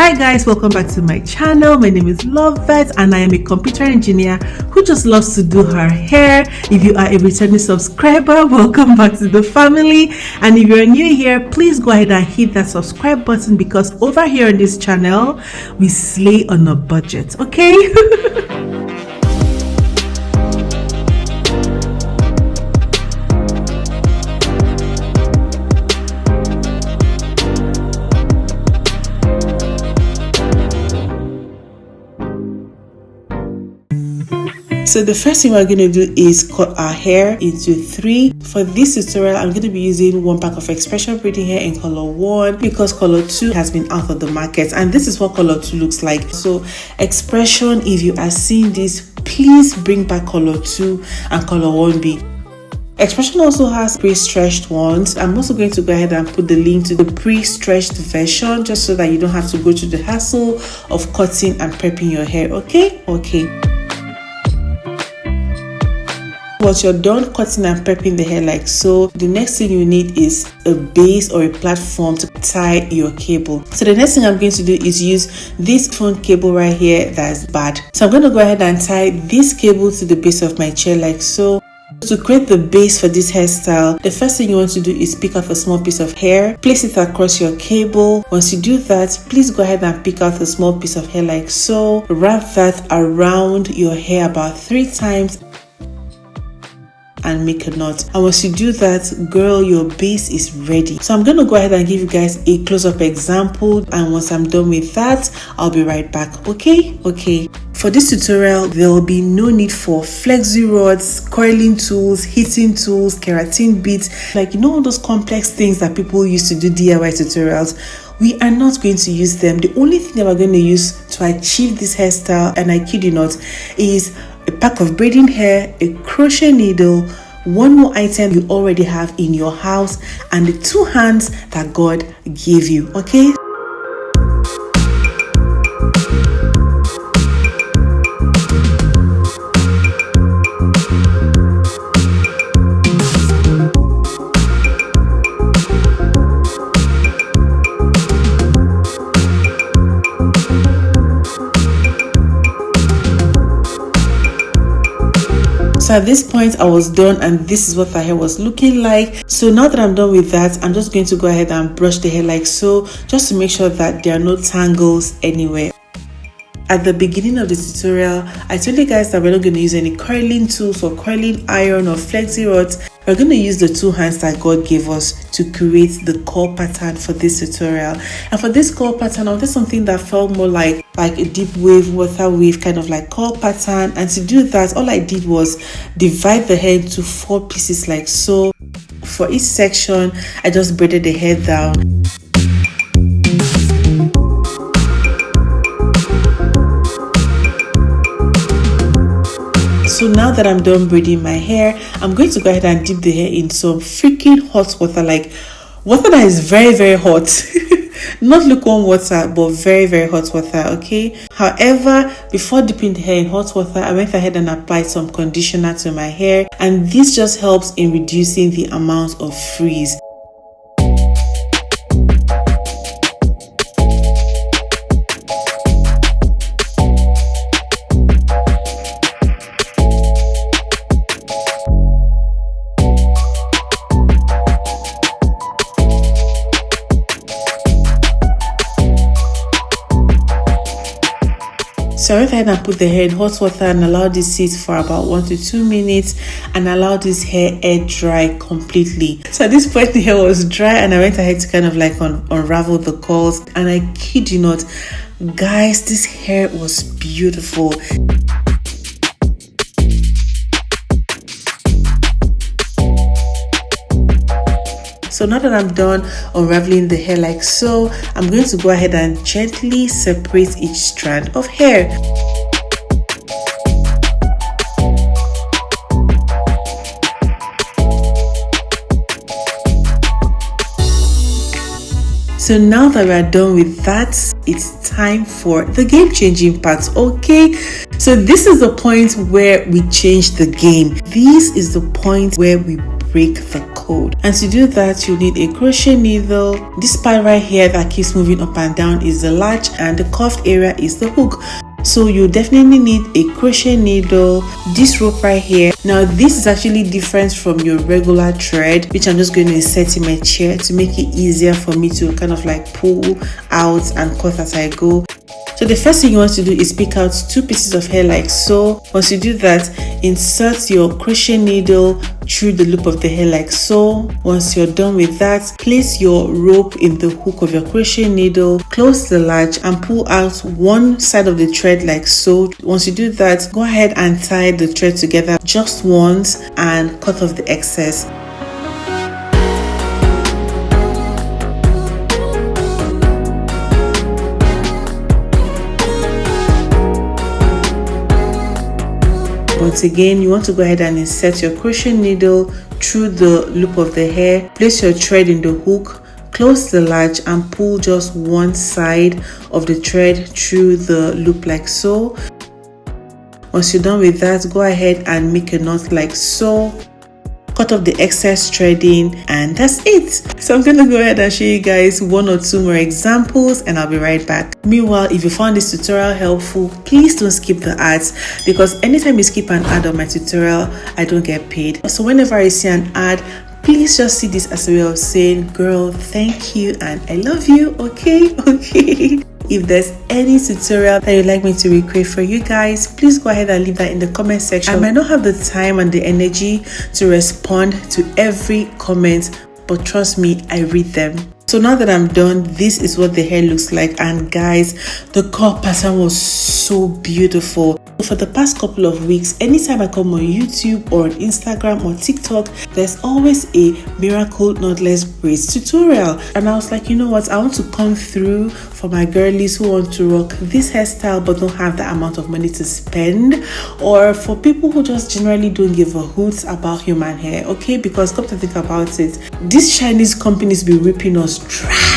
Hi guys, welcome back to my channel. My name is Loveth and I am a computer engineer who just loves to do her hair. If you are a returning subscriber, welcome back to the family. And if you're new here, please go ahead and hit that subscribe button because over here on this channel, we slay on a budget, okay? So the first thing we're going to do is cut our hair into 3. For this tutorial, I'm going to be using 1 pack of X-Pression braiding hair in color 1 because color 2 has been out of the market, and this is what color 2 looks like. So X-Pression, if you are seeing this, please bring back color 2 and color 1B. X-Pression also has pre-stretched ones. I'm also going to go ahead and put the link to the pre-stretched version just so that you don't have to go through the hassle of cutting and prepping your hair, okay? Once you're done cutting and prepping the hair like so, the next thing you need is a base or a platform to tie your cable. So the next thing I'm going to do is use this phone cable right here that's bad. So I'm going to go ahead and tie this cable to the base of my chair like so. To create the base for this hairstyle, the first thing you want to do is pick out a small piece of hair, place it across your cable. Once you do that, please go ahead and pick out a small piece of hair like so. Wrap that around your hair about 3 times and make a knot. And once you do that, girl, your base is ready. So I'm going to go ahead and give you guys a close-up example, and once I'm done with that, I'll be right back, okay? For this tutorial, there will be no need for flexi rods, coiling tools, heating tools, keratin beads, like all those complex things that people used to do DIY tutorials. We are not going to use them. The only thing that we're going to use to achieve this hairstyle, and I kid you not, is a pack of braiding hair, a crochet needle, one more item you already have in your house, and the 2 hands that God gave you, okay? So at this point I was done, and this is what the hair was looking like. So now that I'm done with that, I'm just going to go ahead and brush the hair like so, just to make sure that there are no tangles anywhere. At the beginning of the tutorial, I told you guys that we're not going to use any curling tools or curling iron or flexi rods. We're going to use the 2 hands that God gave us to create the curl pattern for this tutorial. And for this curl pattern, I wanted something that felt more like a deep wave, water wave kind of like curl pattern. And to do that, all I did was divide the hair into 4 pieces like so. For each section, I just braided the hair down. So now that I'm done braiding my hair, I'm going to go ahead and dip the hair in some freaking hot water, like water that is very, very hot. Not lukewarm water, but very, very hot water, okay? However, before dipping the hair in hot water, I went ahead and applied some conditioner to my hair, and this just helps in reducing the amount of frizz. So I went ahead and put the hair in hot water and allowed it sit for about 1 to 2 minutes and allowed this hair air dry completely. So at this point the hair was dry, and I went ahead to kind of like unravel the curls, and I kid you not, guys, this hair was beautiful. So now that I'm done unraveling the hair like so, I'm going to go ahead and gently separate each strand of hair. So now that we are done with that, it's time for the game-changing part, okay? So this is the point where we change the game. This is the point where we break the code. code. And to do that, you need a crochet needle. This part right here that keeps moving up and down is the latch, and the curved area is the hook. So you definitely need a crochet needle, this rope right here. Now this is actually different from your regular thread, which I'm just going to insert in my chair to make it easier for me to kind of like pull out and cut as I go. So the first thing you want to do is pick out 2 pieces of hair like so. Once you do that, insert your crochet needle through the loop of the hair like so. Once you're done with that, place your rope in the hook of your crochet needle, close the latch and pull out one side of the thread like so. Once you do that, go ahead and tie the thread together just once and cut off the excess. Once again, you want to go ahead and insert your crochet needle through the loop of the hair, place your thread in the hook, close the latch and pull just one side of the thread through the loop like so. Once you're done with that, go ahead and make a knot like so. Cut off the excess threading, and that's it. So I'm gonna go ahead and show you guys 1 or 2 more examples and I'll be right back. Meanwhile, if you found this tutorial helpful, please don't skip the ads, because anytime you skip an ad on my tutorial, I don't get paid. So whenever I see an ad, please just see this as a way of saying, girl, thank you and I love you. Okay. If there's any tutorial that you'd like me to recreate for you guys, please go ahead and leave that in the comment section. I might not have the time and the energy to respond to every comment, but trust me, I read them. So now that I'm done, this is what the hair looks like, and guys, the curl pattern was so beautiful. For the past couple of weeks, anytime I come on YouTube or on Instagram or TikTok, there's always a miracle knotless braids tutorial, and I was like, you know what, I want to come through for my girlies who want to rock this hairstyle but don't have that amount of money to spend, or for people who just generally don't give a hoot about human hair. Okay, because come to think about it, these Chinese companies be ripping us dry.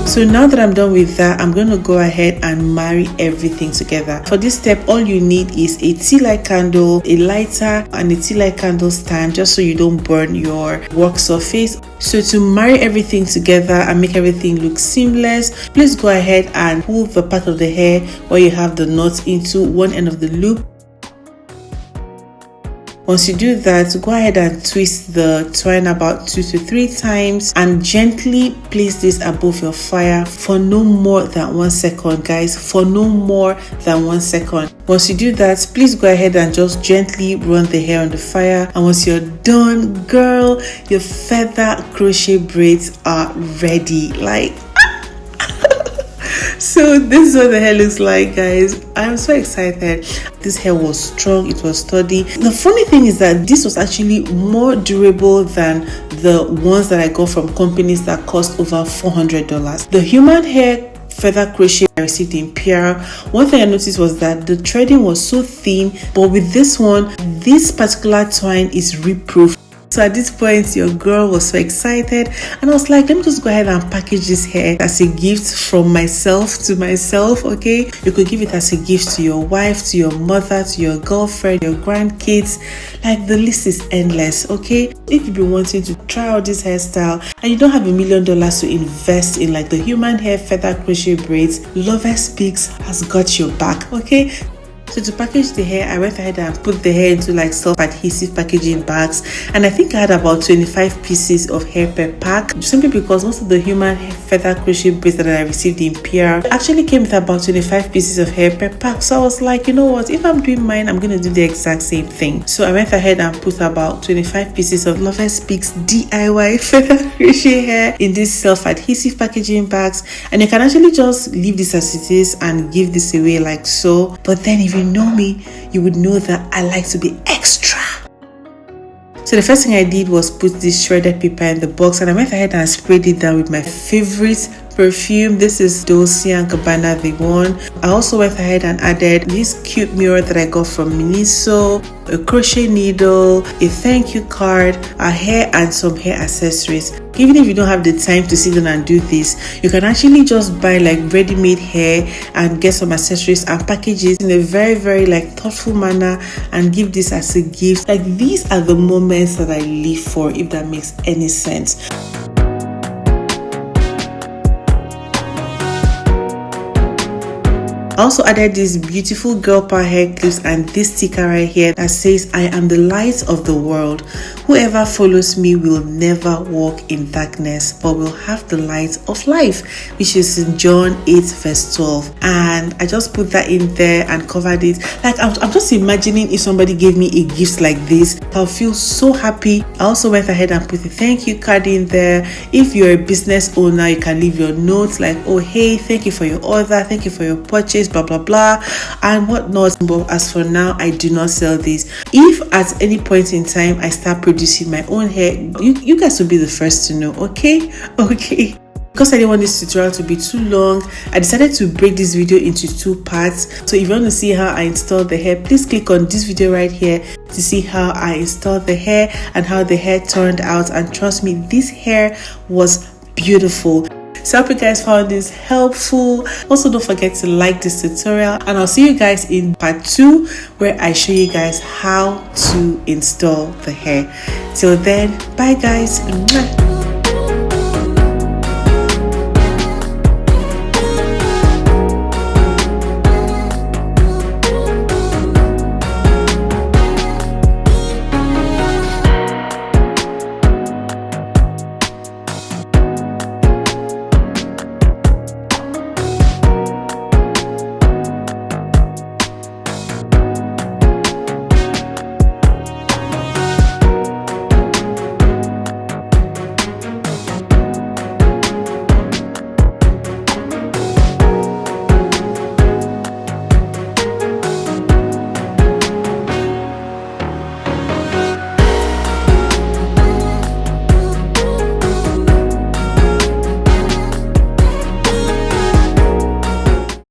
So now that I'm done with that, I'm going to go ahead and marry everything together. For this step, all you need is a tea light candle, a lighter, and a tea light candle stand, just so you don't burn your work surface. So to marry everything together and make everything look seamless, please go ahead and pull the part of the hair where you have the knot into one end of the loop. Once you do that, go ahead and twist the twine about 2 to 3 times and gently place this above your fire for no more than 1 second, guys, for no more than 1 second. Once you do that, please go ahead and just gently run the hair on the fire, and once you're done, girl, your feather crochet braids are ready. Like, so this is what the hair looks like, guys. I'm so excited. This hair was strong, it was sturdy. The funny thing is that this was actually more durable than the ones that I got from companies that cost over $400. The human hair feather crochet I received in PR, one thing I noticed was that the threading was so thin, but with this one, this particular twine is rip-proof. So at this point, your girl was so excited, and I was like, let me just go ahead and package this hair as a gift from myself to myself. Okay, you could give it as a gift to your wife, to your mother, to your girlfriend, your grandkids. Like, the list is endless. Okay, if you've been wanting to try out this hairstyle and you don't have $1 million to invest in like the human hair feather crochet braids, Loveth has got your back. Okay. So to package the hair, I went ahead and put the hair into like self-adhesive packaging bags, and I think I had about 25 pieces of hair per pack, simply because most of the human hair feather crochet braids that I received in PR actually came with about 25 pieces of hair per pack. So I was like, you know what, if I'm doing mine, I'm going to do the exact same thing. So I went ahead and put about 25 pieces of Loveth DIY feather crochet hair in these self-adhesive packaging bags, and you can actually just leave this as it is and give this away like so. But then if you know me, you would know that I like to be extra. So the first thing I did was put this shredded paper in the box, and I went ahead and sprayed it down with my favorite perfume. This is Dolce & Gabbana, the one. I also went ahead and added this cute mirror that I got from Miniso, a crochet needle, a thank you card, a hair, and some hair accessories. Even if you don't have the time to sit down and do this, you can actually just buy like ready-made hair and get some accessories and package it in a very like thoughtful manner and give this as a gift. Like, these are the moments that I live for, if that makes any sense. I also added these beautiful girl power hair clips and this sticker right here that says, I am the light of the world. Whoever follows me will never walk in darkness, but will have the light of life, which is in John 8 verse 12. And I just put that in there and covered it. Like, I'm just imagining if somebody gave me a gift like this, I'll feel so happy. I also went ahead and put a thank you card in there. If you're a business owner, you can leave your notes like, oh hey, thank you for your order, thank you for your purchase, blah blah blah and whatnot. But as for now, I do not sell this. If at any point in time I start producing my own hair, you guys will be the first to know. Okay. Because I didn't want this tutorial to be too long, I decided to break this video into 2 parts. So if you want to see how I installed the hair, please click on this video right here to see how I installed the hair and how the hair turned out. And trust me, this hair was beautiful. So I hope you guys found this helpful. Also, don't forget to like this tutorial, and I'll see you guys in part 2 where I show you guys how to install the hair. Till then, bye guys. Mwah.